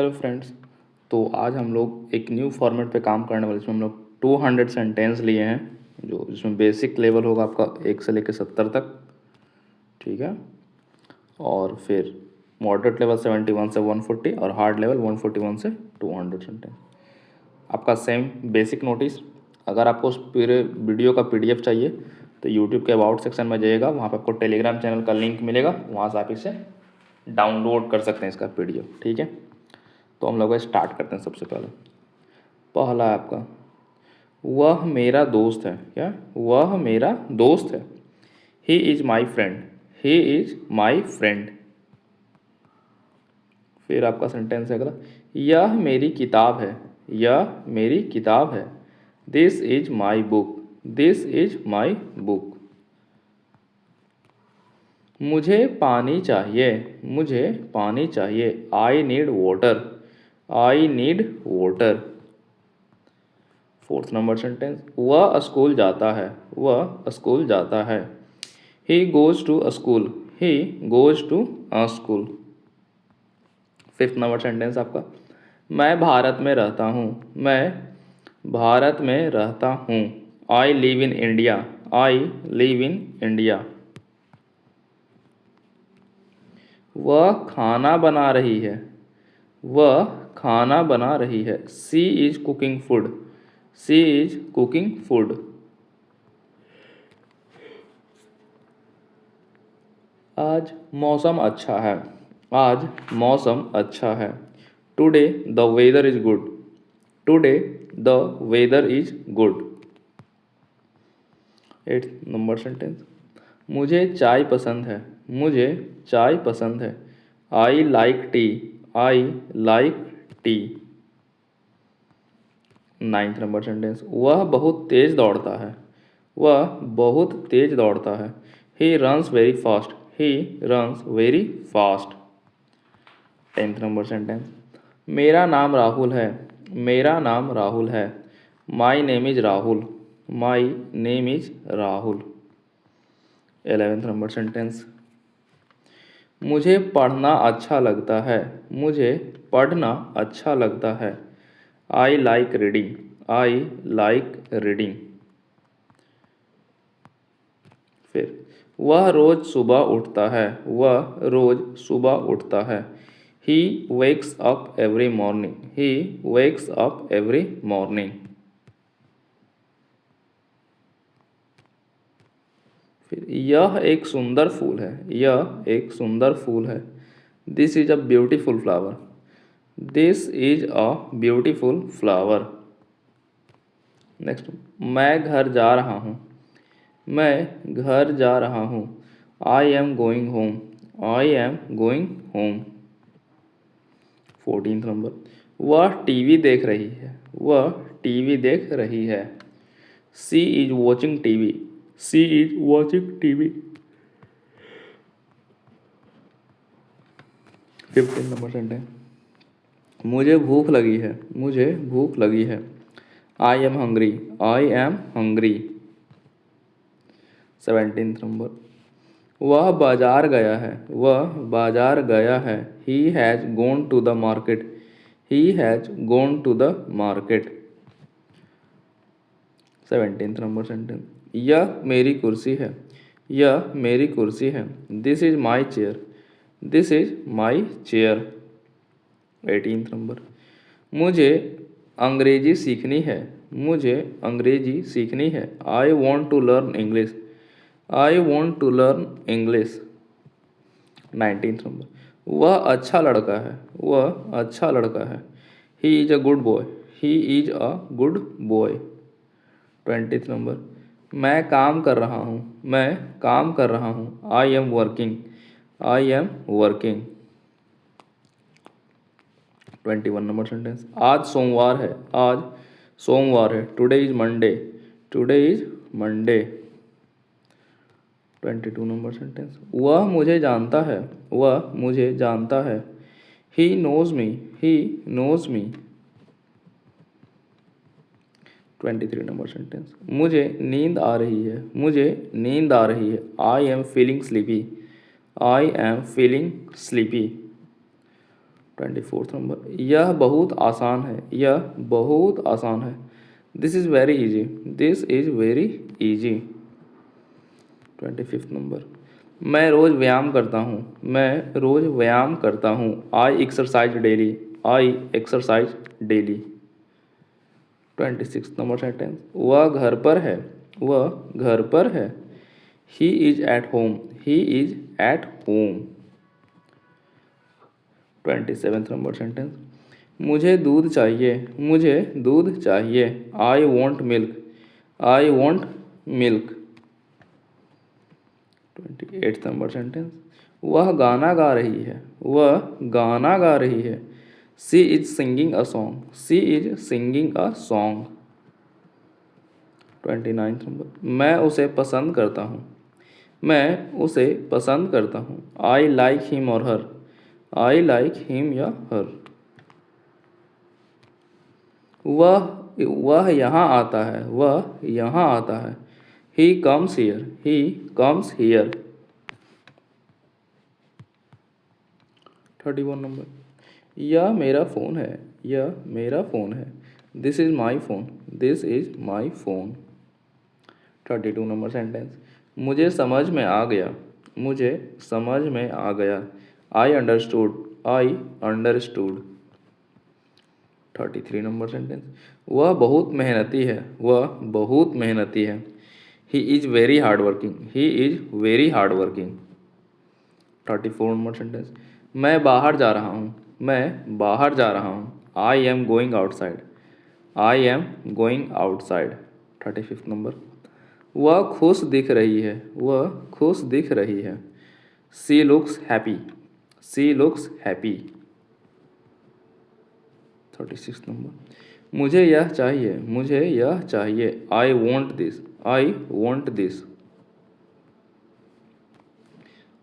Hello friends. तो आज हम लोग एक न्यू फॉर्मेट पे काम करने वाले, इसमें हम लोग 200 सेंटेंस लिए हैं, जो जिसमें बेसिक लेवल होगा आपका 1 से लेकर 70 तक, ठीक है। और फिर मॉडरेट लेवल 71 से 140 और हार्ड लेवल 141 से 200 सेंटेंस। आपका सेम बेसिक नोटिस, अगर आपको उस पूरे वीडियो का PDF चाहिए तो यूट्यूब के अबाउट सेक्शन में जाइएगा, वहाँ पर आपको टेलीग्राम चैनल का लिंक मिलेगा, वहाँ से आप इसे डाउनलोड कर सकते हैं इसका PDF, ठीक है। तो हम लोग स्टार्ट करते हैं। सबसे पहला है आपका, वह मेरा दोस्त है। क्या? वह मेरा दोस्त है। He is my friend. He is my friend. फिर आपका सेंटेंस है अगला, यह मेरी किताब है। यह मेरी किताब है। This is my book. This is my book. मुझे पानी चाहिए। मुझे पानी चाहिए। I need water. I need water. Fourth number sentence, वह स्कूल जाता है। वह स्कूल जाता है। He goes to school. He goes to school. Fifth number sentence आपका, मैं भारत में रहता हूँ। मैं भारत में रहता हूँ। I live in India. I live in India. वह खाना बना रही है। वह खाना बना रही है। She is cooking food. She is cooking food. आज मौसम अच्छा है। आज मौसम अच्छा है। Today the weather is good. Today the weather is good. Eight number sentence, मुझे चाय पसंद है। मुझे चाय पसंद है। I like tea. I like tea. Ninth number sentence, वह बहुत तेज दौड़ता है। वह बहुत तेज दौड़ता है। He runs very fast. He runs very fast. Tenth number sentence, मेरा नाम राहुल है। मेरा नाम राहुल है। My name is Rahul. My name is Rahul. 11th number sentence, मुझे पढ़ना अच्छा लगता है। मुझे पढ़ना अच्छा लगता है। I like reading. I like reading. फिर वह रोज सुबह उठता है। वह रोज सुबह उठता है। He wakes up every morning. He wakes up every morning. फिर यह एक सुंदर फूल है। यह एक सुंदर फूल है। This is a beautiful flower. This is a beautiful flower. Next, मैं घर जा रहा हूँ। मैं घर जा रहा हूँ। I am going home. I am going home. 14th number, वह टीवी देख रही है। वह टीवी देख रही है। She is watching TV. She is watching TV. 15th number sentence, मुझे भूख लगी है। मुझे भूख लगी है। I am hungry. I am hungry. 17th number, वह बाजार गया है। वह बाजार गया है। He has gone to the market. He has gone to the market. 17th number sentence, यह मेरी कुर्सी है। यह मेरी कुर्सी है। This is my chair. This is my chair. 18th number, मुझे अंग्रेजी सीखनी है। मुझे अंग्रेजी सीखनी है। I want to learn English. I want to learn English. 19th number, वह अच्छा लड़का है। वह अच्छा लड़का है। He is a good boy. He is a good boy. 20th number, मैं काम कर रहा हूँ। मैं काम कर रहा हूँ। I am working. I am working. 21 number sentence, आज सोमवार है। आज सोमवार है। Today is Monday. Today is Monday. 22 number sentence, वह मुझे जानता है। वह मुझे जानता है। He knows me. He knows me. 23 number sentence, मुझे नींद आ रही है। मुझे नींद आ रही है। I am feeling sleepy. I am feeling sleepy. 24 number, यह बहुत आसान है, यह बहुत आसान है। This is very easy, this is very easy. 25 number, मैं रोज़ व्यायाम करता हूँ, मैं रोज़ व्यायाम करता हूँ। आई एक्सरसाइज डेली, आई एक्सरसाइज डेली। 26 नंबर सेंटेंस, वह घर पर है, वह घर पर है। He is at home, he is at home. 27 number sentence, मुझे दूध चाहिए, मुझे दूध चाहिए। I want milk, I want milk. 28 number sentence, वह गाना गा रही है, वह गाना गा रही है। She is singing a song, she is singing a song. 29 number, मैं उसे पसंद करता हूँ, मैं उसे पसंद करता हूँ। आई लाइक हिम और हर, आई लाइक हिम या हर। वह यहाँ आता है, वह यहाँ आता है। He comes here, he comes here. 31 number, यह मेरा फ़ोन है, यह मेरा फ़ोन है। This is my phone, this is my phone. 32 number sentence, मुझे समझ में आ गया, मुझे समझ में आ गया। I understood, I understood. 33 number sentence, वह बहुत मेहनती है, वह बहुत मेहनती है। He is very hard working, he is very hard working. 34 number sentence, मैं बाहर जा रहा हूँ, मैं बाहर जा रहा हूँ। I am going outside, I am going outside. 35 number, वह खुश दिख रही है, वह खुश दिख रही है। सी लुक्स हैप्पी, सी लुक्स हैप्पी। 36 नंबर, मुझे यह चाहिए, मुझे यह चाहिए। I want this, I want this.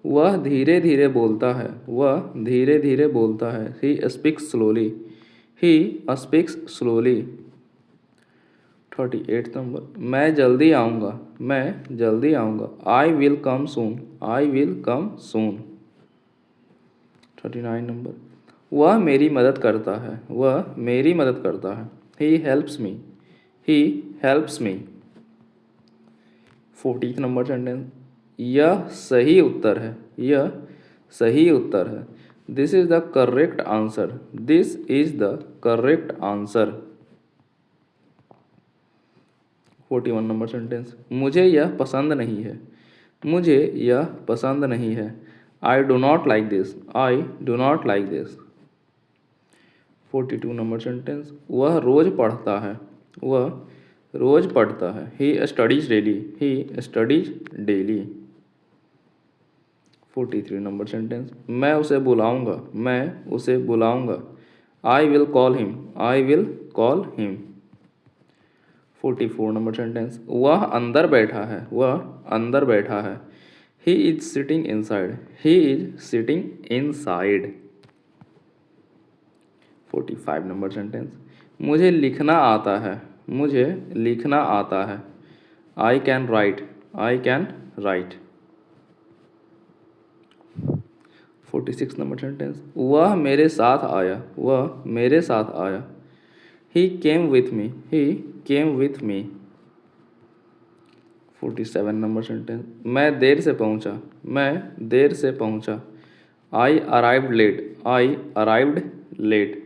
वह धीरे धीरे बोलता है, वह धीरे धीरे बोलता है। He speaks slowly, he speaks slowly. 38 number, मैं जल्दी आऊँगा, मैं जल्दी आऊँगा। I will come soon, I will come soon. 39 number, वह मेरी मदद करता है, वह मेरी मदद करता है। He helps me, he helps me. 40 number sentence, यह सही उत्तर है, यह सही उत्तर है। This is the correct answer, this is the correct answer. 41 number sentence, मुझे यह पसंद नहीं है, मुझे यह पसंद नहीं है। I do not like this, I do not like this. 42 number sentence, वह रोज़ पढ़ता है, वह रोज़ पढ़ता है। He studies daily, he studies daily. 43 number sentence, मैं उसे बुलाऊंगा, मैं उसे बुलाऊंगा। I will call him, I will call him. 44 number sentence, वह अंदर बैठा है, वह अंदर बैठा है। He is sitting inside, he is sitting inside. 45 number sentence, मुझे लिखना आता है, मुझे लिखना आता है। I can write, I can write. 46 number sentence, वह मेरे साथ आया, वह मेरे साथ आया। He came with me, he came with me. 47 number sentence, मैं देर से पहुंचा, मैं देर से पहुंचा। I arrived late, I arrived late.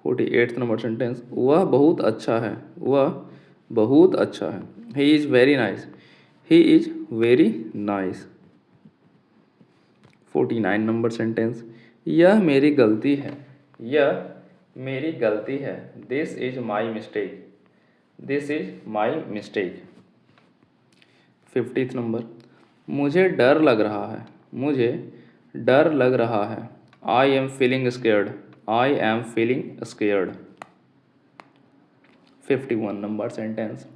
48 number sentence, वह बहुत अच्छा है, वह बहुत अच्छा है। He is very nice, he is very nice. 49 number sentence, यह मेरी गलती है, यह मेरी गलती है। This is my mistake, this is my mistake. 50th number, मुझे डर लग रहा है, मुझे डर लग रहा है। I am feeling scared, I am feeling scared. 51 number sentence,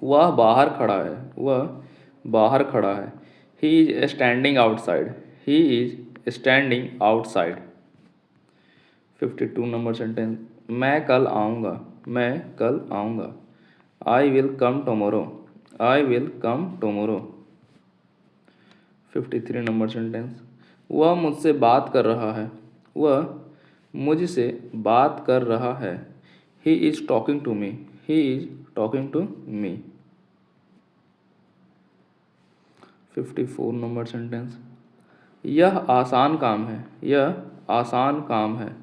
वह बाहर खड़ा है, वह बाहर खड़ा है। He is standing outside, he is standing outside. 52 number sentence, मैं कल आऊँगा, मैं कल आऊँगा। I will come tomorrow, I will come tomorrow. 53 number sentence, वह मुझसे बात कर रहा है, वह मुझसे बात कर रहा है। He is talking to me. He is talking to me. 54 number sentence. यह आसान काम है। यह आसान काम है।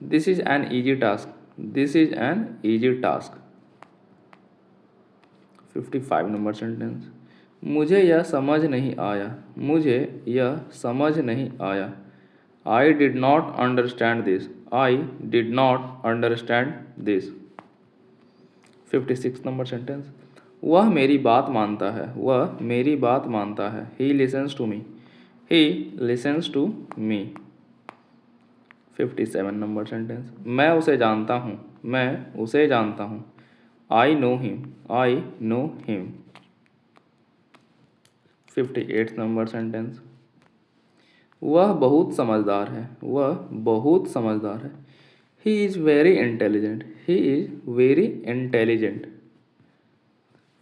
This is an easy task. This is an easy task. 55 number sentence. मुझे यह समझ नहीं आया। मुझे यह समझ नहीं आया। I did not understand this. I did not understand this. 56 number sentence. वह मेरी बात मानता है। वह मेरी बात मानता है। He listens to me. He listens to me. 57 number sentence. मैं उसे जानता हूँ। मैं उसे जानता हूँ। I know him. I know him. 58 number sentence. वह बहुत समझदार है। वह बहुत समझदार है। He is very intelligent. He is very intelligent.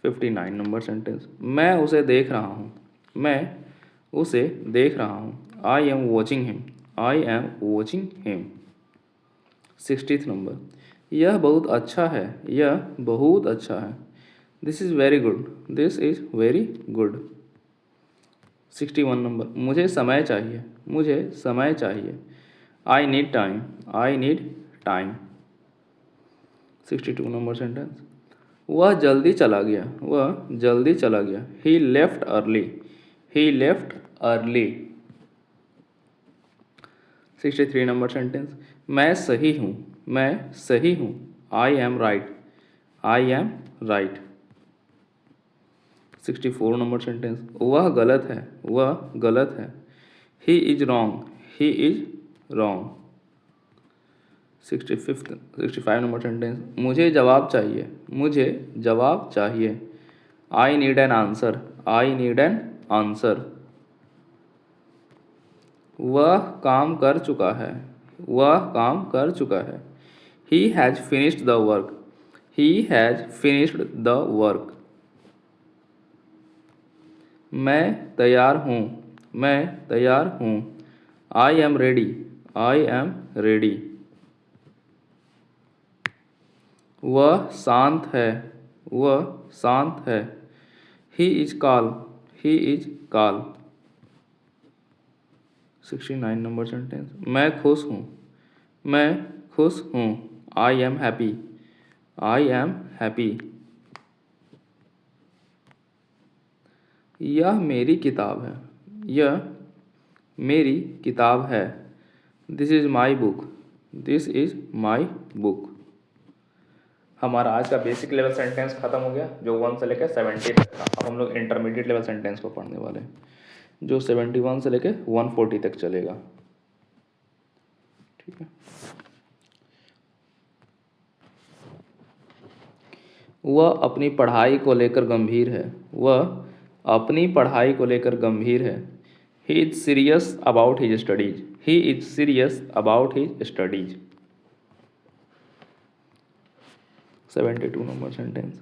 59 number sentence. मैं उसे देख रहा हूँ। मैं उसे देख रहा हूँ। I am watching him. I am watching him. 60th number. यह बहुत अच्छा है। यह बहुत अच्छा है। This is very good. This is very good. 61 number. मुझे समय चाहिए। मुझे समय चाहिए। I need time. I need time. 62 number sentence. वह जल्दी चला गया। वह जल्दी चला गया। ही लेफ्ट अर्ली। ही लेफ्ट अर्ली। 63 number sentence. मैं सही हूँ। मैं सही हूँ। I M right. I am right. 64 number sentence. वह गलत है। वह गलत है। He is wrong. He is wrong. 65 number sentence. मुझे जवाब चाहिए। मुझे जवाब चाहिए। I need an answer. I need an answer. वह काम कर चुका है। वह काम कर चुका है। He has finished the work. He has finished the work. मैं तैयार हूँ। मैं तैयार हूँ। I am ready. I am ready. वह शांत है। वह शांत है। ही इज काल। ही इज काल। 69 नंबर सेंटेंस। मैं खुश हूँ। मैं खुश हूँ। I am happy. I am happy. यह मेरी किताब है। यह मेरी किताब है। This is my book. This is my book. हमारा आज का बेसिक लेवल सेंटेंस खत्म हो गया, जो 1 से लेकर 70 तक था। अब हम लोग इंटरमीडिएट लेवल सेंटेंस को पढ़ने वाले हैं, जो 71 से लेकर 140 तक चलेगा। ठीक है। वह अपनी पढ़ाई को लेकर गंभीर है। वह अपनी पढ़ाई को लेकर गंभीर है। He is serious about his studies. He is serious about his studies. 72 number sentence.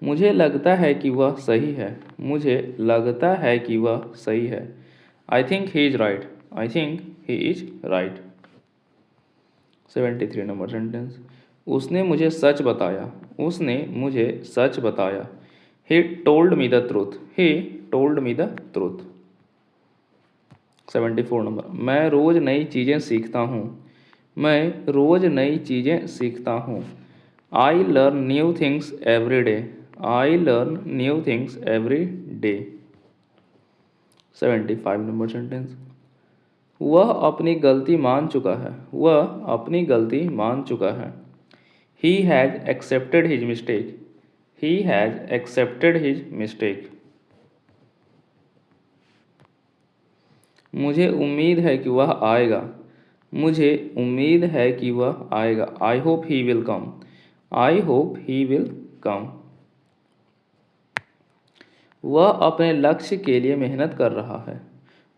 मुझे लगता है कि वह सही है। मुझे लगता है कि वह सही है। I think he is right. I think he is right. 73 number sentence. उसने मुझे सच बताया। उसने मुझे सच बताया। He told me the truth. He told me the truth. 74 number. मैं रोज़ नई चीज़ें सीखता हूँ। मैं रोज़ नई चीज़ें सीखता हूँ। I learn new things every day. I learn new things every day. 75 number sentence. वह अपनी गलती मान चुका है। वह अपनी गलती मान चुका है। He has accepted his mistake. He has accepted his mistake. मुझे उम्मीद है कि वह आएगा। मुझे उम्मीद है कि वह आएगा। I hope he will come. I hope he will come. वह अपने लक्ष्य के लिए मेहनत कर रहा है।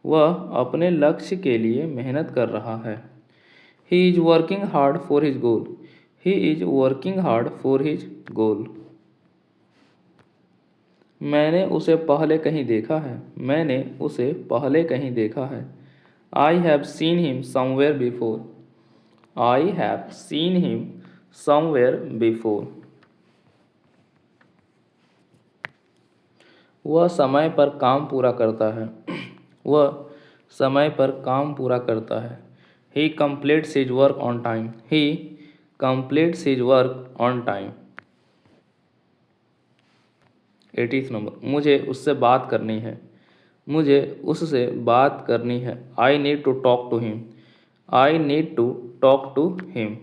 वह अपने लक्ष्य के लिए मेहनत कर रहा है। He is working hard for his goal. He is working hard for his goal. मैंने उसे पहले कहीं देखा है। मैंने उसे पहले कहीं देखा है। I have seen him somewhere before, I have seen him somewhere before. वह समय पर काम पूरा करता है, वह समय पर काम पूरा करता है। ही completes his work on time, he completes his work on time। 80th number, मुझे उससे बात करनी है, मुझे उससे बात करनी है। I need to talk to him, I need to talk to him.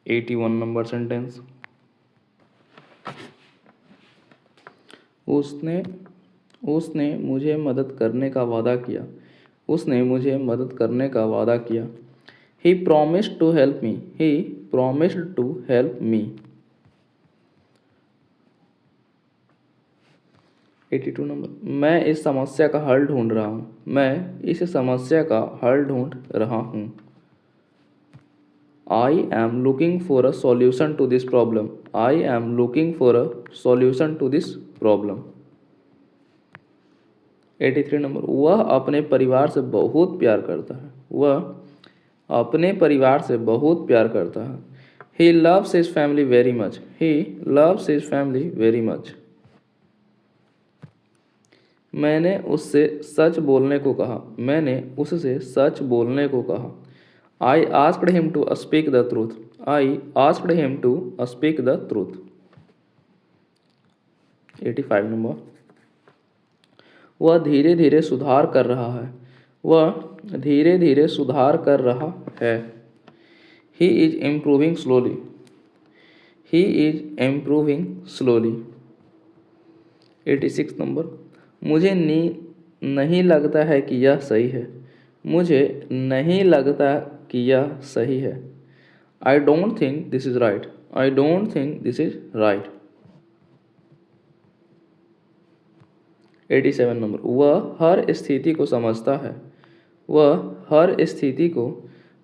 81 number sentence, उसने उसने मुझे मदद करने का वादा किया, उसने मुझे मदद करने का वादा किया। He promised to help me, he promised to help me. 82 number, मैं इस समस्या का हल ढूंढ रहा हूँ, मैं इस समस्या का हल ढूंढ रहा हूँ। I am looking for a solution to this problem, I am looking for a solution to this problem. 83 number, वह अपने परिवार से बहुत प्यार करता है, वह अपने परिवार से बहुत प्यार करता है। He loves his family very much, he loves his family very much. मैंने उससे सच बोलने को कहा, मैंने उससे सच बोलने को कहा। I asked him to speak the truth, I asked him to speak the truth. 85 number, वह धीरे धीरे सुधार कर रहा है, वह धीरे धीरे सुधार कर रहा है। He is improving slowly, he is improving slowly. 86 number, मुझे नहीं लगता है कि यह सही है, मुझे नहीं लगता कि यह सही है। I don't think this is right, I don't think this is right. 87 number, वह हर स्थिति को समझता है, वह हर स्थिति को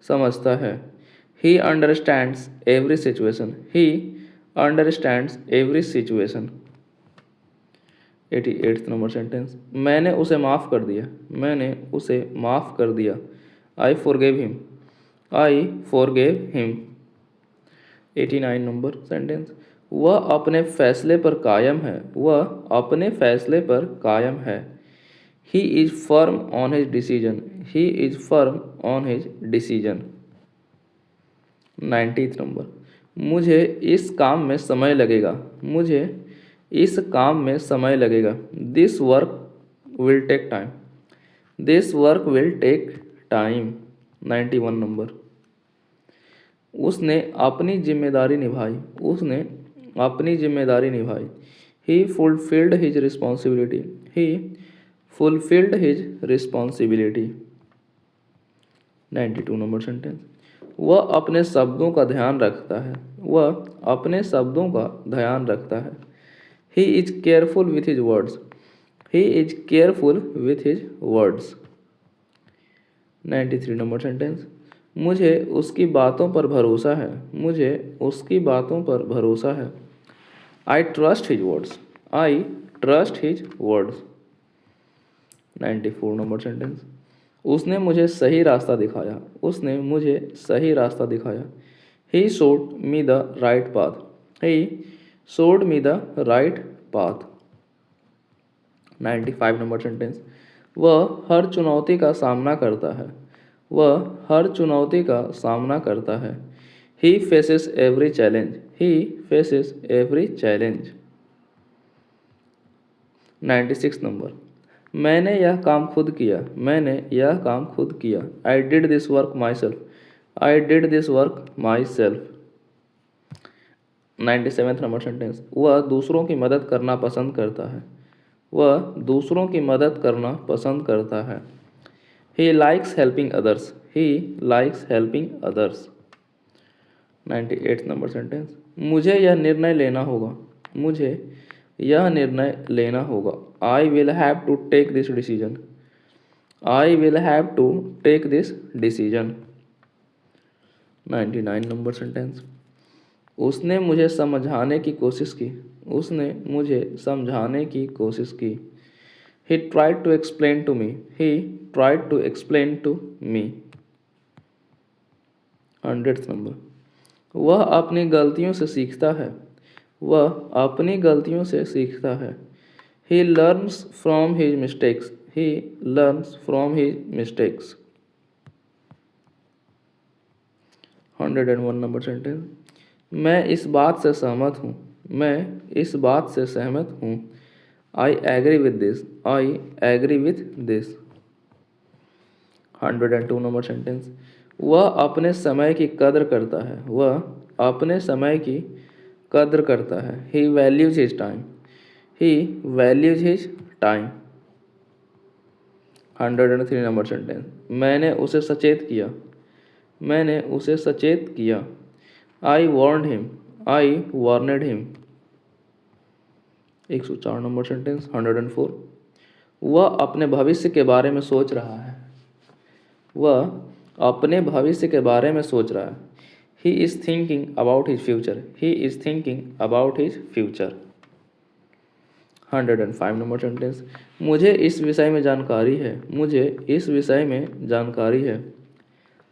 समझता है। He understands every situation, he understands every situation. 88 number sentence, मैंने उसे माफ़ कर दिया, मैंने उसे माफ़ कर दिया। I forgive him, I forgive him. 89 number sentence, वह अपने फैसले पर कायम है, वह अपने फैसले पर कायम है। He is firm on his decision, he is firm on his decision. 90th number, मुझे इस काम में समय लगेगा, मुझे इस काम में समय लगेगा। This work will take time, this work will take time. 91 number, उसने अपनी जिम्मेदारी निभाई, उसने अपनी जिम्मेदारी निभाई। He fulfilled his responsibility, he fulfilled his responsibility. 92 number sentence, वह अपने शब्दों का ध्यान रखता है, वह अपने शब्दों का ध्यान रखता है। He is careful with his words, he is careful with his words. 93 number sentence, मुझे उसकी बातों पर भरोसा है, मुझे उसकी बातों पर भरोसा है। I trust his words, I trust his words. 94 number sentence, उसने मुझे सही रास्ता दिखाया, उसने मुझे सही रास्ता दिखाया। He showed me the right path, he showed me the right path. 95 number sentence, वह हर चुनौती का सामना करता है, वह हर चुनौती का सामना करता है। He faces every challenge, he faces every challenge. 96 number, मैंने यह काम खुद किया, मैंने यह काम खुद किया। I did this work my self, I did this work my self. 97 number sentence, वह दूसरों की मदद करना पसंद करता है, वह दूसरों की मदद करना पसंद करता है। He likes helping others, he likes helping others. 98 number sentence, मुझे यह निर्णय लेना होगा, मुझे यह निर्णय लेना होगा। I will have to take this decision, I will have to take this decision. 99 number sentence, उसने मुझे समझाने की कोशिश की, उसने मुझे समझाने की कोशिश की। He tried to explain to me. He tried to explain to me. 100th number, वह अपनी गलतियों से सीखता है. वह अपनी गलतियों से सीखता है. He learns from his mistakes. He learns from his mistakes. 101 number sentence, मैं इस बात से सहमत हूँ. मैं इस बात से सहमत हूँ. I agree with this. I agree with this. 102 number sentence, वह अपने समय की कद्र करता है. वह अपने समय की कद्र करता है. He values his time. He values his time. 103 number sentence, मैंने उसे सचेत किया. मैंने उसे सचेत किया. I warned him. I warned him. 104 number sentence. 104, वह अपने भविष्य के बारे में सोच रहा है. वह अपने भविष्य के बारे में सोच रहा है. He is thinking about his future. He is thinking about his future. 105 number sentence, मुझे इस विषय में जानकारी है. मुझे इस विषय में जानकारी है.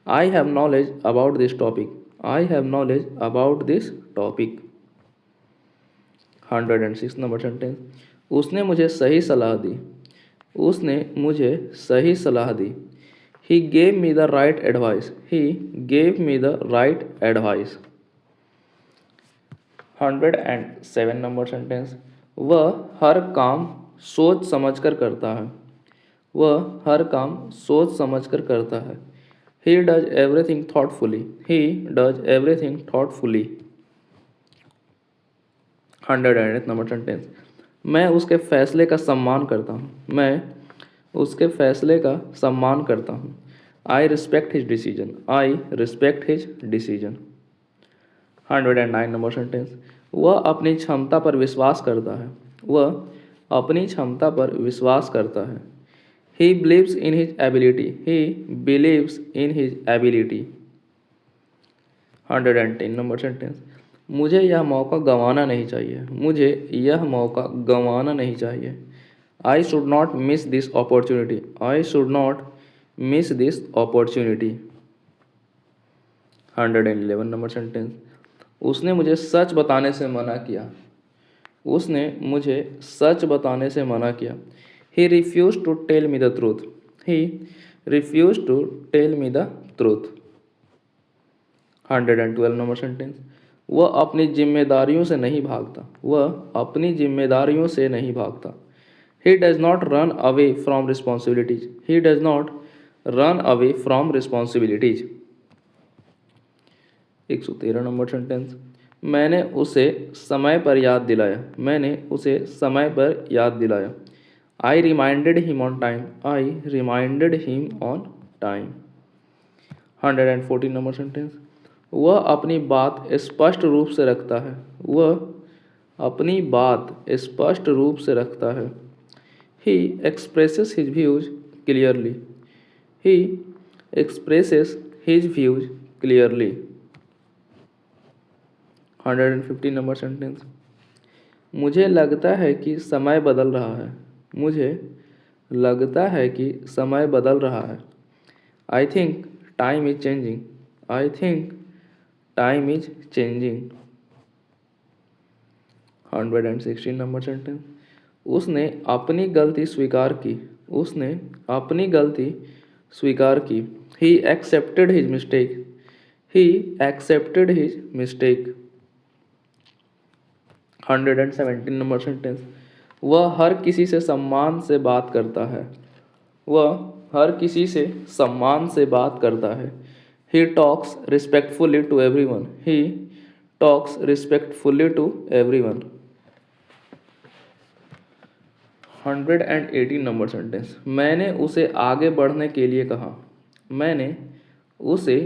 I have knowledge about this topic. I have knowledge about this topic. 106 number sentence, उसने मुझे सही सलाह दी. उसने मुझे सही सलाह दी. He gave me the right advice. He gave me the right advice. 107 number sentence, वह हर काम सोच समझकर करता है. वह हर काम सोच समझकर करता है. He does everything thoughtfully. He does everything thoughtfully. 108 number sentence, मैं उसके फैसले का सम्मान करता हूँ. मैं उसके फैसले का सम्मान करता हूँ. I respect his decision. I respect his decision. 109 number sentence, वह अपनी क्षमता पर विश्वास करता है. वह अपनी क्षमता पर विश्वास करता है. He believes in his ability. He believes in his ability. 110 number sentence, मुझे यह मौका गंवाना नहीं चाहिए. मुझे यह मौका गंवाना नहीं चाहिए. I should not miss this opportunity. I should not miss this opportunity. 111 number sentence, उसने मुझे सच बताने से मना किया. उसने मुझे सच बताने से मना किया. He refused to tell me the truth. He refused to tell me the truth. 112 number sentence, वह अपनी जिम्मेदारियों से नहीं भागता. वह अपनी जिम्मेदारियों से नहीं भागता. He does not run away from responsibilities. He does not run away from responsibilities. 113 number sentence, मैंने उसे समय पर याद दिलाया. मैंने उसे समय पर याद दिलाया. I reminded him on time. I reminded him on time. 114 number sentence, वह अपनी बात स्पष्ट रूप से रखता है. वह अपनी बात स्पष्ट रूप से रखता है. He expresses his views clearly. He expresses his views clearly. 115 number sentence, मुझे लगता है कि समय बदल रहा है. मुझे लगता है कि समय बदल रहा है. I think time is changing. I think time is changing. 116 number sentence, उसने अपनी गलती स्वीकार की. उसने अपनी गलती स्वीकार की. He accepted his mistake. He accepted his mistake. 117 number sentence, वह हर किसी से सम्मान से बात करता है. वह हर किसी से सम्मान से बात करता है. He talks respectfully to everyone. He talks respectfully to everyone. 118 number sentence, मैंने उसे आगे बढ़ने के लिए कहा. मैंने उसे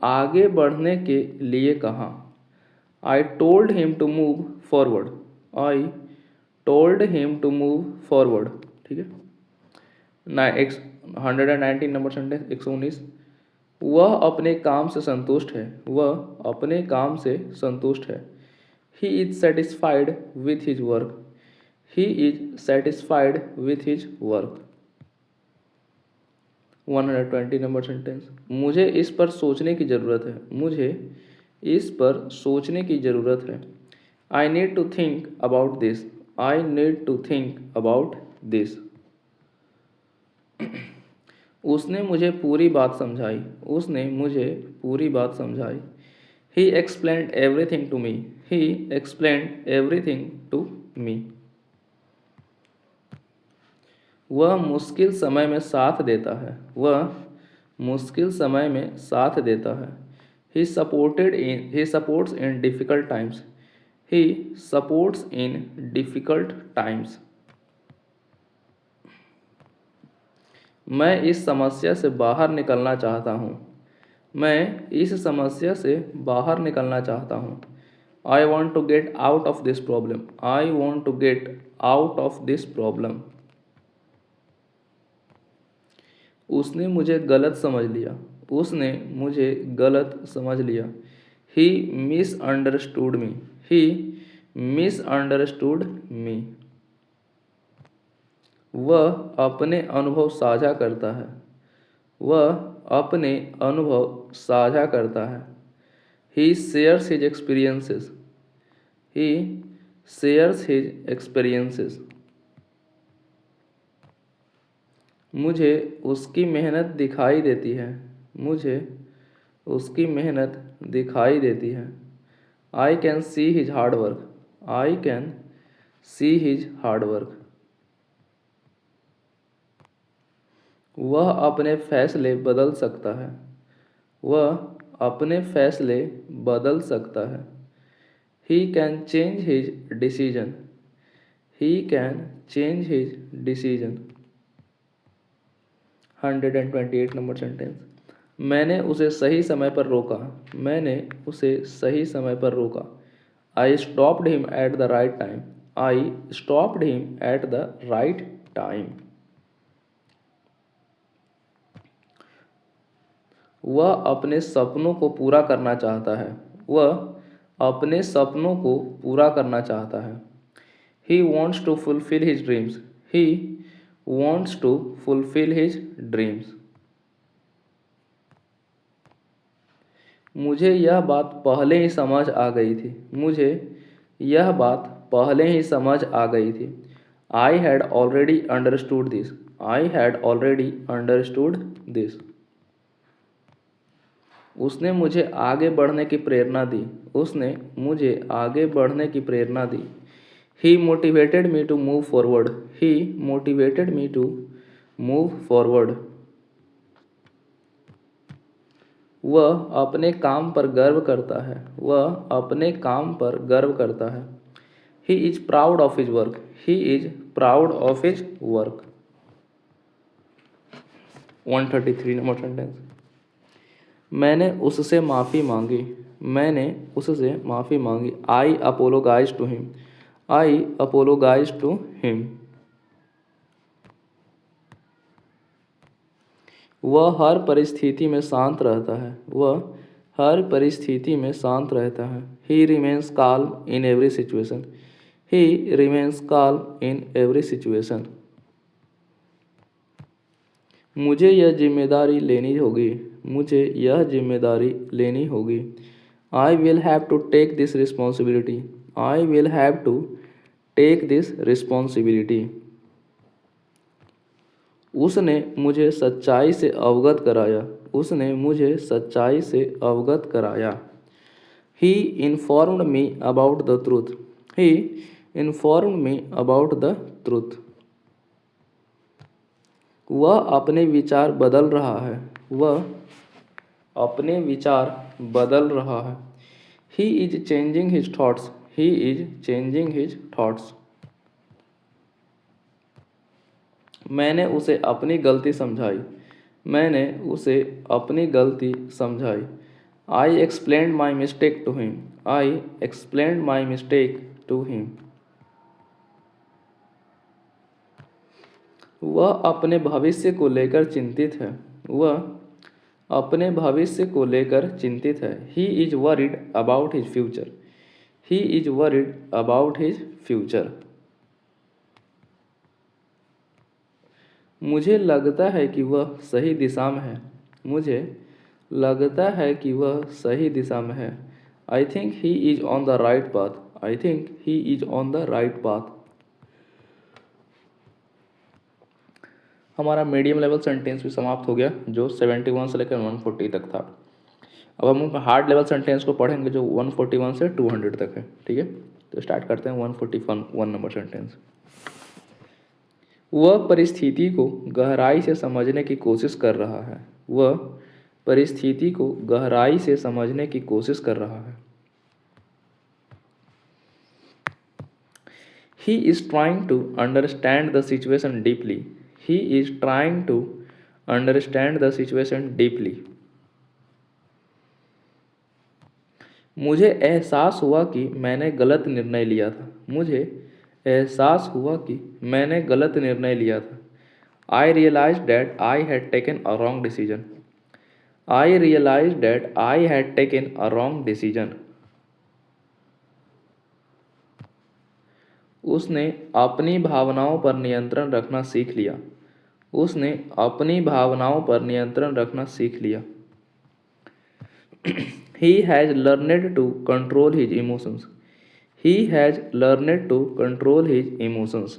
आगे बढ़ने के लिए कहा. I told him to move forward. I told him to move forward. ठीक है. 119 नंबर सेंटेंस. 119, वह अपने काम से संतुष्ट है. वह अपने काम से संतुष्ट है. He is satisfied with his work. He is satisfied with his work. 120 number sentence. मुझे इस पर सोचने की ज़रूरत है, मुझे इस पर सोचने की ज़रूरत है। I need to think about this, I need to think about this. उसने मुझे पूरी बात समझाई, उसने मुझे पूरी बात समझाई। He explained everything to me, he explained everything to me. वह मुश्किल समय में साथ देता है, वह मुश्किल समय में साथ देता है। ही सपोर्ट्स इन डिफ़िकल्ट टाइम्स, ही सपोर्ट्स इन डिफ़िकल्ट टाइम्स। मैं इस समस्या से बाहर निकलना चाहता हूँ, मैं इस समस्या से बाहर निकलना चाहता हूँ। I want to get out of this problem, I want to get out of this problem. उसने मुझे गलत समझ लिया, उसने मुझे गलत समझ लिया। ही मिसअंडरस्टूड मी, ही मिसअंडरस्टूड मी। वह अपने अनुभव साझा करता है, वह अपने अनुभव साझा करता है। ही शेयर्स हिज एक्सपीरियंसेस, ही शेयर्स हिज एक्सपीरियंसेस। मुझे उसकी मेहनत दिखाई देती है, मुझे उसकी मेहनत दिखाई देती है। I can see his hard work, I can see his hard work. वह अपने फैसले बदल सकता है, वह अपने फैसले बदल सकता है। He can change his decision, he can change his decision. 128 number sentence. मैंने उसे सही समय पर रोका, मैंने उसे सही समय पर रोका। I stopped him at the right time, I stopped him at the right time. वह अपने सपनों को पूरा करना चाहता है, वह अपने सपनों को पूरा करना चाहता है। He wants to fulfil his dreams, he wants to fulfil his dreams. मुझे यह बात पहले ही समझ आ गई थी, मुझे यह बात पहले ही समझ आ गई थी। I had already understood this, I had already understood this. उसने मुझे आगे बढ़ने की प्रेरणा दी, उसने मुझे आगे बढ़ने की प्रेरणा दी। He motivated me to move forward, he motivated me to move forward. वह अपने काम पर गर्व करता है, वह अपने काम पर गर्व करता है। He is proud of his work, he is proud of his work. 133 number sentence. मैंने उससे माफ़ी मांगी, मैंने उससे माफ़ी मांगी। I apologise to him, I apologise to him. वह हर परिस्थिति में शांत रहता है, वह हर परिस्थिति में शांत रहता है। ही remains calm in every situation, he remains calm in every situation. मुझे यह जिम्मेदारी लेनी होगी, मुझे यह जिम्मेदारी लेनी होगी। I will have to take this responsibility, I will have to take this responsibility. उसने मुझे सच्चाई से अवगत कराया, उसने मुझे सच्चाई से अवगत कराया। He informed me about the truth, he informed me about the truth. वह अपने विचार बदल रहा है, वह अपने विचार बदल रहा है। He is changing his thoughts, he is changing his thoughts. मैंने उसे अपनी गलती समझाई, मैंने उसे अपनी गलती समझाई। I explained my mistake to him, I explained my mistake to him. वह अपने भविष्य को लेकर चिंतित है, वह अपने भविष्य को लेकर चिंतित है। He is worried about his future, he is worried about his future. मुझे लगता है कि वह सही दिशा में है। मुझे लगता है कि वह सही दिशा में है। I think he is on the right path. I think he is on the right path. हमारा मीडियम लेवल सेंटेंस भी समाप्त हो गया, जो 71 से लेकर 140 तक था। अब हम हार्ड लेवल सेंटेंस को पढ़ेंगे, जो 141 से 200 तक है। ठीक है, तो स्टार्ट करते हैं 141 नंबर सेंटेंस। वह परिस्थिति को गहराई से समझने की कोशिश कर रहा है। वह परिस्थिति को गहराई से समझने की कोशिश कर रहा है। He is trying to understand the situation deeply. He is trying to understand the situation deeply. मुझे एहसास हुआ कि मैंने गलत निर्णय लिया था। मुझे एहसास हुआ कि मैंने गलत निर्णय लिया था। I realized that I had taken a wrong decision. I realized that I had taken a wrong decision. उसने अपनी भावनाओं पर नियंत्रण रखना सीख लिया। उसने अपनी भावनाओं पर नियंत्रण रखना सीख लिया। He has learned to control his emotions. He has learned to control his emotions.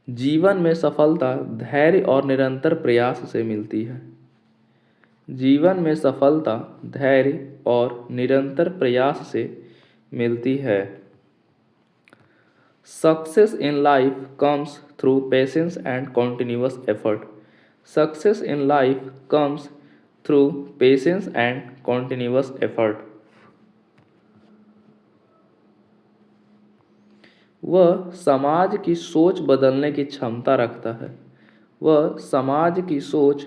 जीवन में सफलता धैर्य और निरंतर प्रयास से मिलती है। जीवन में सफलता धैर्य और निरंतर प्रयास से मिलती है। Success in life comes through patience and continuous effort. Success in life comes through patience and continuous effort. वह समाज की सोच बदलने की क्षमता रखता है। वह समाज की सोच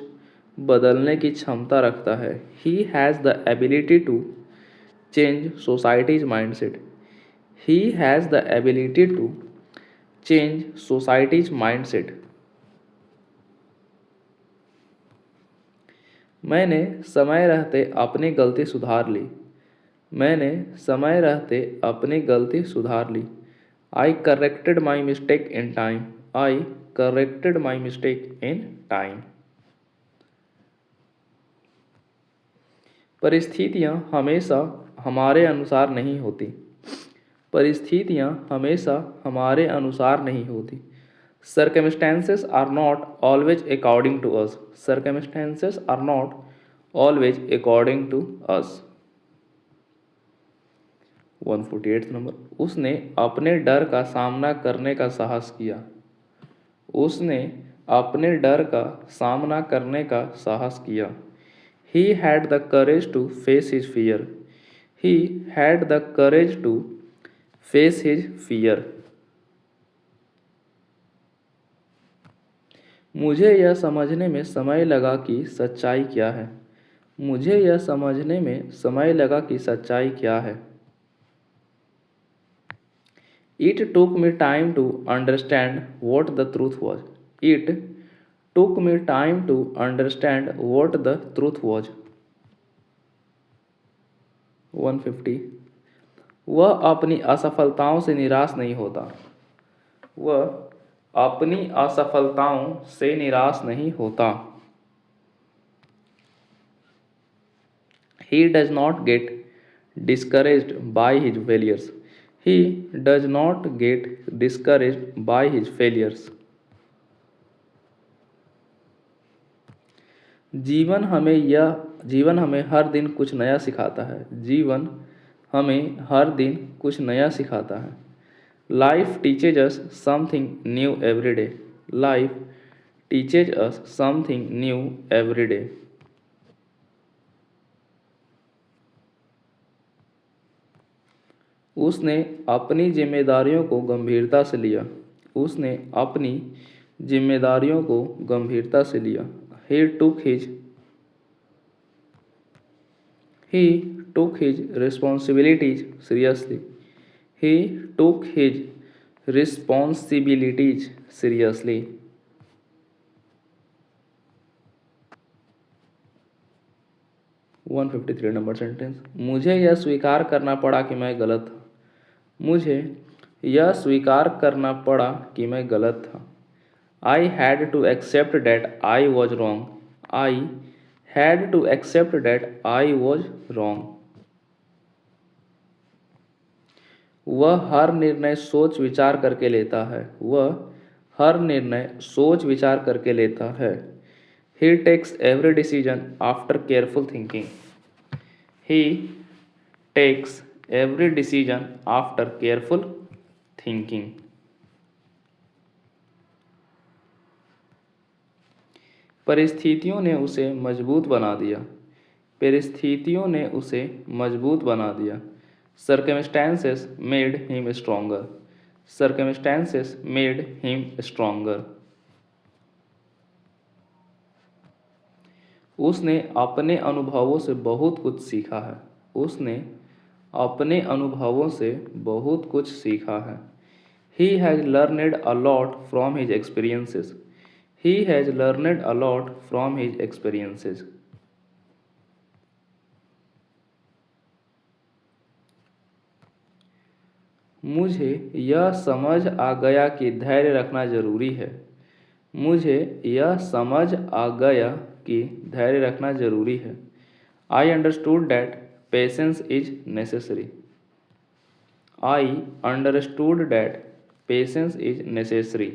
बदलने की क्षमता रखता है। He has the ability to change society's mindset. He has the ability to change society's mindset. मैंने समय रहते अपनी गलती सुधार ली। मैंने समय रहते अपनी गलती सुधार ली। I corrected my mistake in time. I corrected my mistake in time. परिस्थितियाँ हमेशा हमारे अनुसार नहीं होती। परिस्थितियाँ हमेशा हमारे अनुसार नहीं होती। Circumstances are not always according to us. Circumstances are not always according to us. 148 number. उसने अपने डर का सामना करने का साहस किया। उसने अपने डर का सामना करने का साहस किया। He had the courage to face his fear. He had the courage to face his fear. मुझे यह समझने में समय लगा कि सच्चाई क्या है। मुझे यह समझने में समय लगा कि सच्चाई क्या है। It took me time to understand what the truth was. It took me time to understand what the truth was. 150। वह अपनी असफलताओं से निराश नहीं होता। वह अपनी असफलताओं से निराश नहीं होता। He does not get discouraged by his failures. He does not get discouraged by his failures. जीवन हमें हर दिन कुछ नया सिखाता है। जीवन हमें हर दिन कुछ नया सिखाता है। Life teaches us something new every day. Life teaches us something new every day. उसने अपनी जिम्मेदारियों को गंभीरता से लिया। उसने अपनी जिम्मेदारियों को गंभीरता से लिया। He took his responsibilities seriously. He took his responsibilities seriously. One 153 number sentence. मुझे यह स्वीकार करना पड़ा कि मैं गलत था। मुझे यह स्वीकार करना पड़ा कि मैं गलत था। I had to accept that I was wrong. I had to accept that I was wrong. वह हर निर्णय सोच विचार करके लेता है। वह हर निर्णय सोच विचार करके लेता है। He takes every decision after careful thinking. He takes every decision after careful thinking. परिस्थितियों ने उसे मजबूत बना दिया। परिस्थितियों ने उसे मजबूत बना दिया। Circumstances made him stronger. Circumstances made him stronger. उसने अपने अनुभवों से बहुत कुछ सीखा है। उसने अपने अनुभवों से बहुत कुछ सीखा है। He has learned a lot from his experiences. He has learned a lot from his experiences. मुझे यह समझ आ गया कि धैर्य रखना जरूरी है। मुझे यह समझ आ गया कि धैर्य रखना जरूरी है। I understood that patience is necessary. I understood that patience is necessary.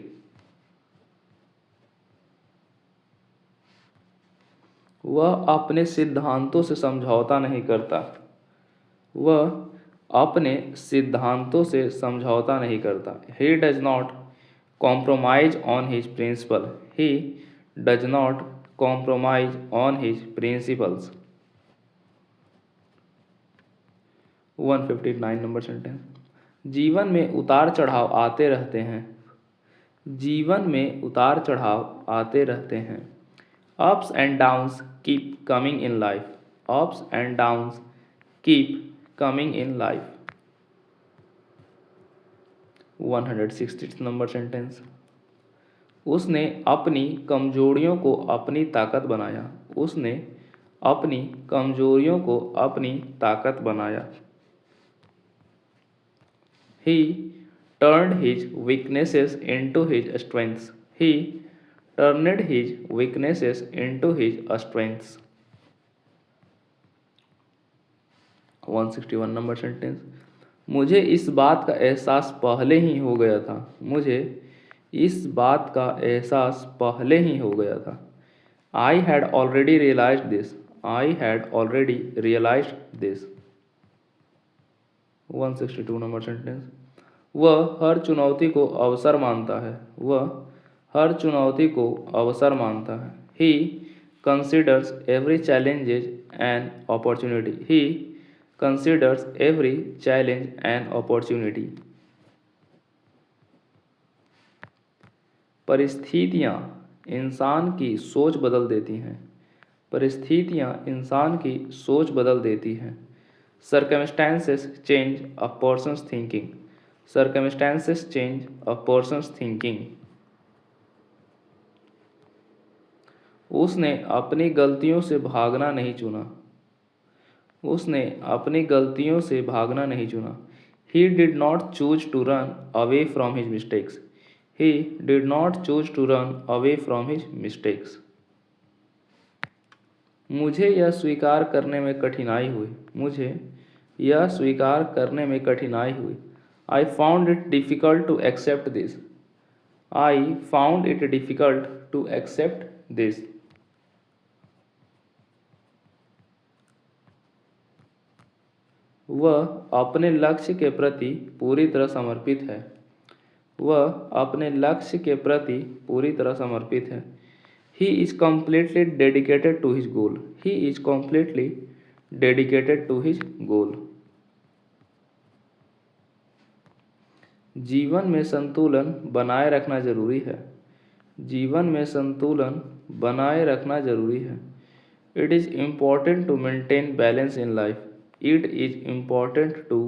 वह अपने सिद्धांतों से समझौता नहीं करता। वह अपने सिद्धांतों से समझौता नहीं करता। He does not compromise on his principle. He does not compromise on his principles. 159 number sentence. जीवन में उतार चढ़ाव आते रहते हैं। जीवन में उतार चढ़ाव आते रहते हैं। Ups and downs keep coming in life. Ups and downs keep coming in life. 160 number sentence. उसने अपनी कमजोरियों को अपनी ताकत बनाया। उसने अपनी कमजोरियों को अपनी ताकत बनाया। He turned his weaknesses into his strengths. He turned his weaknesses into his strengths. 161 number sentence. मुझे इस बात का एहसास पहले ही हो गया था। मुझे इस बात का एहसास पहले ही हो गया था। I had already realized this. I had already realized this. 162 number sentence. वह हर चुनौती को अवसर मानता है। वह हर चुनौती को अवसर मानता है। He considers every challenge an opportunity. He considers every challenge an opportunity. परिस्थितियाँ इंसान की सोच बदल देती हैं। परिस्थितियाँ इंसान की सोच बदल देती हैं। Circumstances change a person's thinking. Circumstances change a person's thinking. उसने अपनी गलतियों से भागना नहीं चुना। उसने अपनी गलतियों से भागना नहीं चुना। He did not choose to run away from his mistakes. He did not choose to run away from his mistakes. मुझे यह स्वीकार करने में कठिनाई हुई। मुझे यह स्वीकार करने में कठिनाई हुई। I found it difficult to accept this. I found it difficult to accept this. वह अपने लक्ष्य के प्रति पूरी तरह समर्पित है। वह अपने लक्ष्य के प्रति पूरी तरह समर्पित है। He is completely dedicated to his goal. He is completely dedicated to his goal. जीवन में संतुलन बनाए रखना जरूरी है। जीवन में संतुलन बनाए रखना जरूरी है। It is important to maintain balance in life. It is important to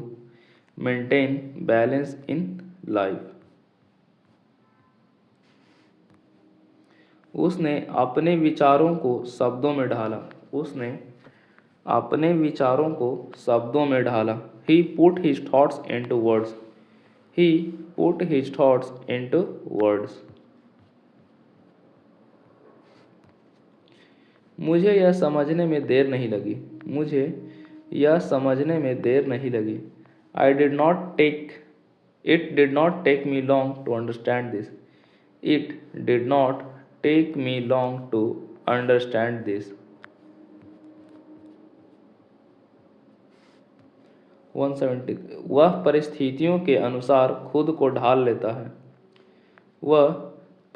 maintain balance in life. उसने अपने विचारों को शब्दों में ढाला। उसने अपने विचारों को शब्दों में ढाला। He put his thoughts into words. He put his thoughts into words. मुझे यह समझने में देर नहीं लगी. मुझे यह समझने में देर नहीं लगी. It did not take me long to understand this. It did not take me long to understand this. 170. वह परिस्थितियों के अनुसार खुद को ढाल लेता है. वह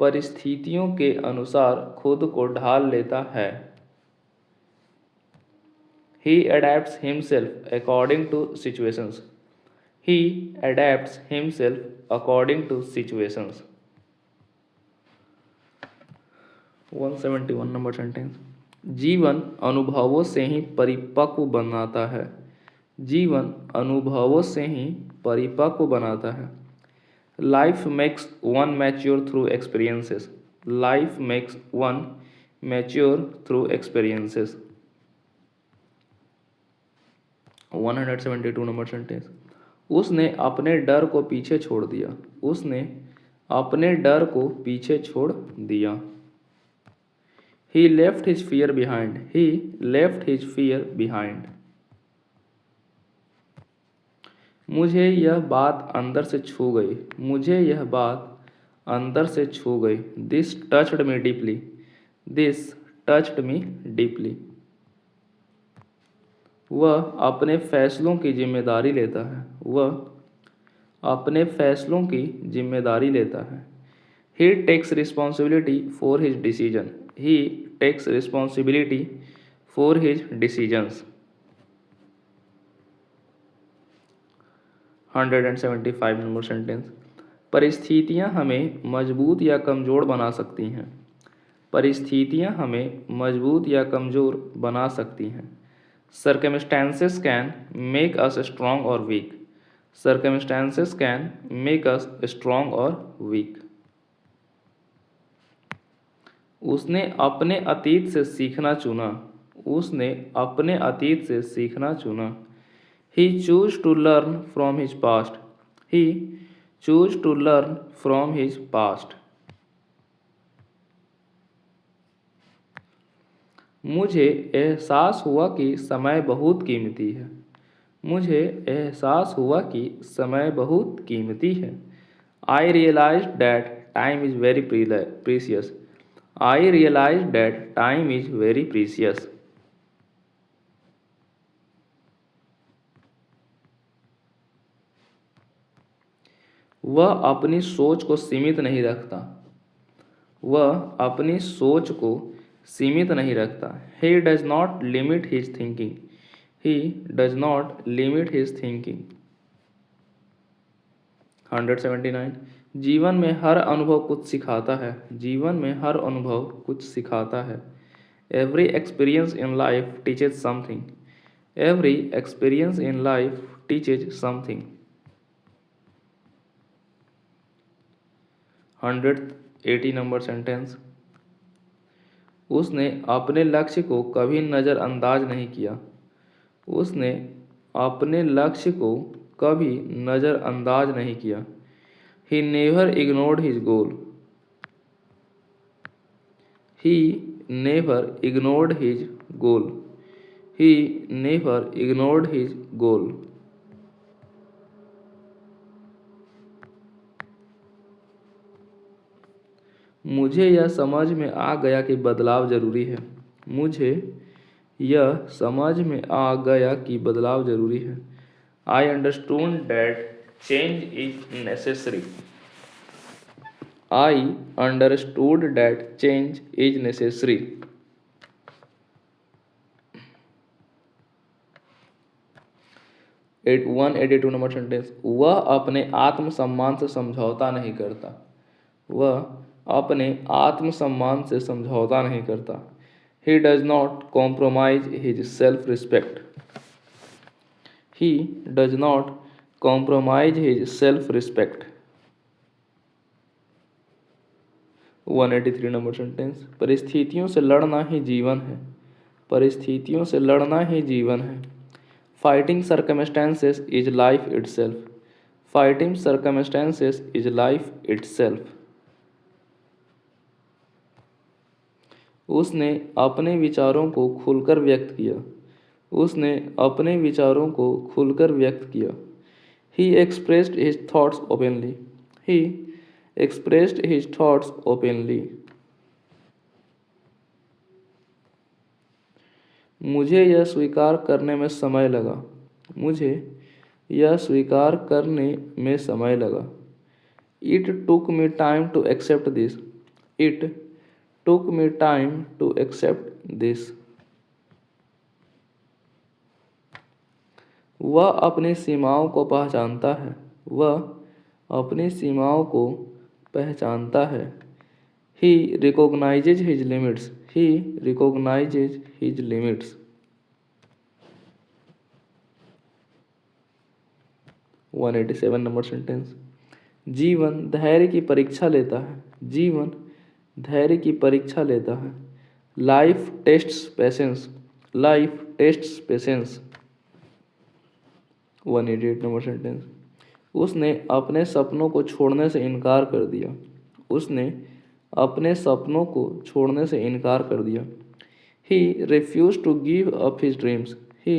परिस्थितियों के अनुसार खुद को ढाल लेता है. He adapts himself according to situations. He adapts himself according to situations. 171 number sentence. जीवन अनुभवों से ही परिपक्व बनाता है. जीवन अनुभवों से ही परिपक्व बनाता है. Life makes one mature through experiences. Life makes one mature through experiences. 172 number sentence. उसने अपने डर को पीछे छोड़ दिया. उसने अपने डर को पीछे छोड़ दिया. He left his fear behind. He left his fear behind. मुझे यह बात अंदर से छू गई. मुझे यह बात अंदर से छू गई. This touched me deeply. This touched me deeply. वह अपने फैसलों की जिम्मेदारी लेता है. वह अपने फैसलों की जिम्मेदारी लेता है. He takes responsibility for his decision. He takes responsibility for his decisions. 175 number sentence. परिस्थितियां हमें मजबूत या कमज़ोर बना सकती हैं. परिस्थितियां हमें मजबूत या कमज़ोर बना सकती हैं. Circumstances can make us strong or weak. Circumstances can make us strong or weak. उसने अपने अतीत से सीखना चुना. उसने अपने अतीत से सीखना चुना. He chose to learn from his past. He chose to learn from his past. मुझे एहसास हुआ कि समय बहुत कीमती है. मुझे एहसास हुआ कि समय बहुत कीमती है. I realized that time is very precious. I realized that time is very precious. वह अपनी सोच को सीमित नहीं रखता. वह अपनी सोच को सीमित नहीं रखता. He does not limit his thinking. He does not limit his thinking. 179. जीवन में हर अनुभव कुछ सिखाता है. जीवन में हर अनुभव कुछ सिखाता है. Every experience in life teaches something. Every experience in life teaches something. 180 number sentence. उसने अपने लक्ष्य को कभी नज़रअंदाज नहीं किया. उसने अपने लक्ष्य को कभी नज़रअंदाज नहीं किया. He never ignored his goal. He never ignored his goal. He never ignored his goal. मुझे यह समझ में आ गया कि बदलाव ज़रूरी है. मुझे यह समझ में आ गया कि बदलाव ज़रूरी है. I understood that change is necessary. I understood that change is necessary. 182 number sentence. वह अपने आत्मसम्मान से समझौता नहीं करता. वह अपने आत्मसम्मान से समझौता नहीं करता. He does not compromise his self-respect. He does not compromise his self-respect. 183 number sentence. परिस्थितियों से लड़ना ही जीवन है. परिस्थितियों से लड़ना ही जीवन है. Fighting circumstances is life itself. Fighting circumstances is life itself. उसने अपने विचारों को खुलकर व्यक्त किया। उसने अपने विचारों को खुलकर व्यक्त किया। He expressed his thoughts openly. He expressed his thoughts openly. मुझे यह स्वीकार करने में समय लगा। मुझे यह स्वीकार करने में समय लगा। It took me time to accept this. It took me time to accept this. वह अपनी सीमाओं को पहचानता है। वह अपनी सीमाओं को पहचानता है। He recognizes his limits. He recognizes his limits. 187 number sentence. जीवन धैर्य की परीक्षा लेता है। जीवन धैर्य की परीक्षा लेता है। Life tests patience. Life tests patience. 188 number sentence. उसने अपने सपनों को छोड़ने से इनकार कर दिया। उसने अपने सपनों को छोड़ने से इनकार कर दिया। He refused to give up his dreams. He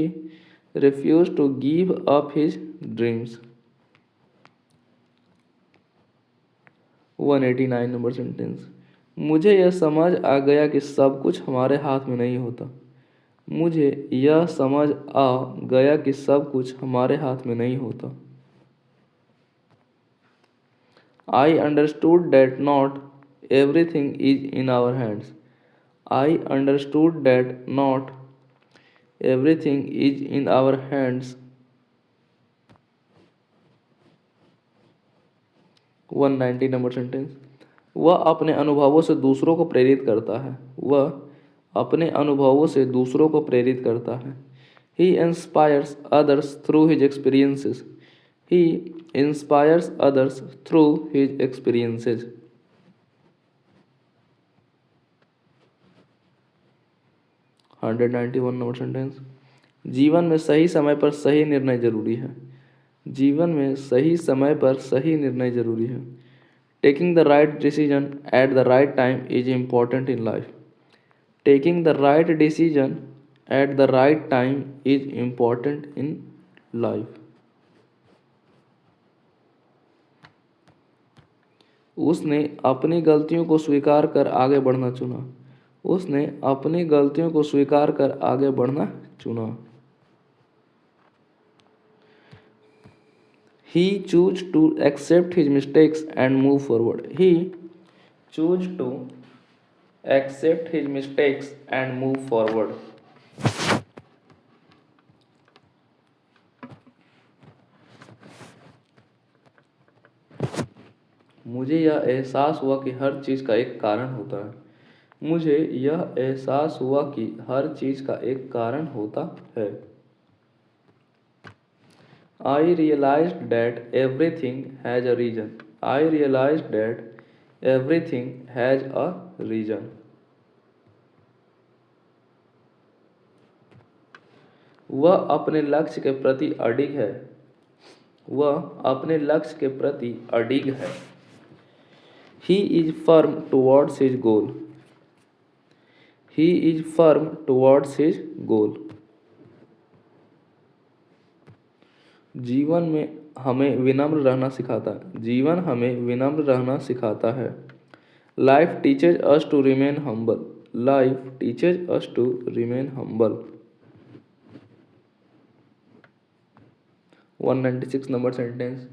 refused to give up his dreams. 189 number sentence. मुझे यह समझ आ गया कि सब कुछ हमारे हाथ में नहीं होता। मुझे यह समझ आ गया कि सब कुछ हमारे हाथ में नहीं होता। I understood that not everything is in our hands. I understood that not everything is in our hands. 190 number sentence. वह अपने अनुभवों से दूसरों को प्रेरित करता है। वह अपने अनुभवों से दूसरों को प्रेरित करता है। He inspires others through his experiences. He inspires others through his experiences. 191 number sentence. जीवन में सही समय पर सही निर्णय जरूरी है। जीवन में सही समय पर सही निर्णय जरूरी है। Taking the right decision at the right time is important in life. Taking the right decision at the right time is important in life. उसने अपनी गलतियों को स्वीकार कर आगे बढ़ना चुना। उसने अपनी गलतियों को स्वीकार कर आगे बढ़ना चुना। He chose to accept his mistakes and move forward. He chose to accept his mistakes and move forward. मुझे यह एहसास हुआ कि हर चीज़ का एक कारण होता है। मुझे यह एहसास हुआ कि हर चीज़ का एक कारण होता है। I realized that everything has a reason. I realized that everything has a reason. वह अपने लक्ष्य के प्रति अडिग है। वह अपने लक्ष्य के प्रति अडिग है। He is firm towards his goal. He is firm towards his goal. जीवन में हमें विनम्र रहना सिखाता है। जीवन हमें विनम्र रहना सिखाता है। Life teaches us to remain humble. Life teaches us to remain humble. 196 number sentence.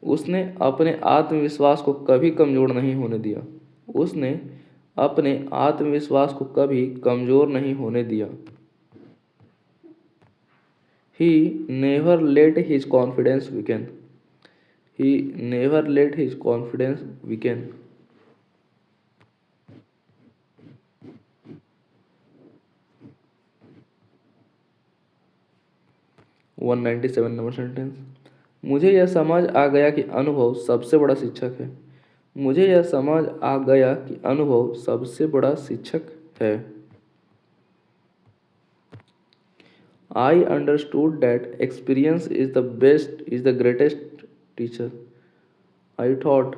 उसने अपने आत्मविश्वास को कभी कमज़ोर नहीं होने दिया। उसने अपने आत्मविश्वास को कभी कमज़ोर नहीं होने दिया। He never let his confidence weaken. He never let his confidence weaken. 197 number sentence. मुझे यह समझ आ गया कि अनुभव सबसे बड़ा शिक्षक है। मुझे यह समझ आ गया कि अनुभव सबसे बड़ा शिक्षक है। I understood that experience is the greatest teacher. I thought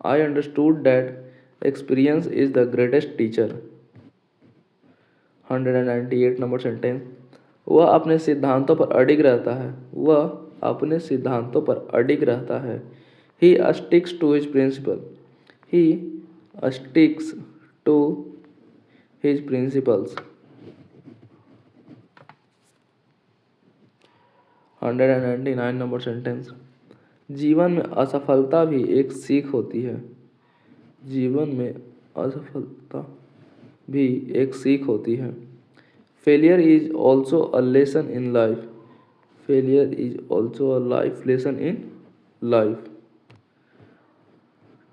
I understood that experience is the greatest teacher. 198 number sentence, वह अपने सिद्धांतों पर अडिग रहता है। वह अपने सिद्धांतों पर अडिग रहता है। He sticks to his principle. He sticks to his principles. 199 number sentence, जीवन में असफलता भी एक सीख होती है। जीवन में असफलता भी एक सीख होती है। Failure is also a lesson in life. Failure is also a life lesson in life.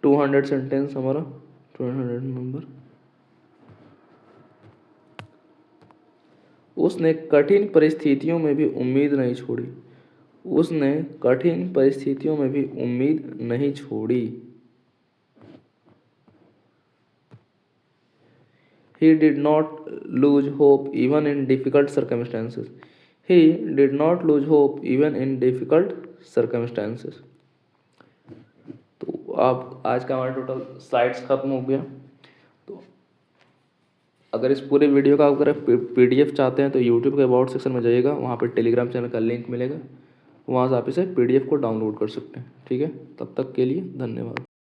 200 sentence हमारा 200 नंबर, उसने कठिन परिस्थितियों में भी उम्मीद नहीं छोड़ी। उसने कठिन परिस्थितियों में भी उम्मीद नहीं छोड़ी। He did not lose hope even in difficult circumstances. He did not lose hope even in difficult circumstances. तो आप आज का हमारा टोटल स्लाइड्स खत्म हो गया। तो अगर इस पूरे वीडियो का अगर PDF चाहते हैं तो यूट्यूब के अबाउट सेक्शन में जाइएगा, वहाँ पर टेलीग्राम चैनल का लिंक मिलेगा, वहाँ से आप इसे PDF को डाउनलोड कर सकते हैं। ठीक है, तब तक के लिए धन्यवाद।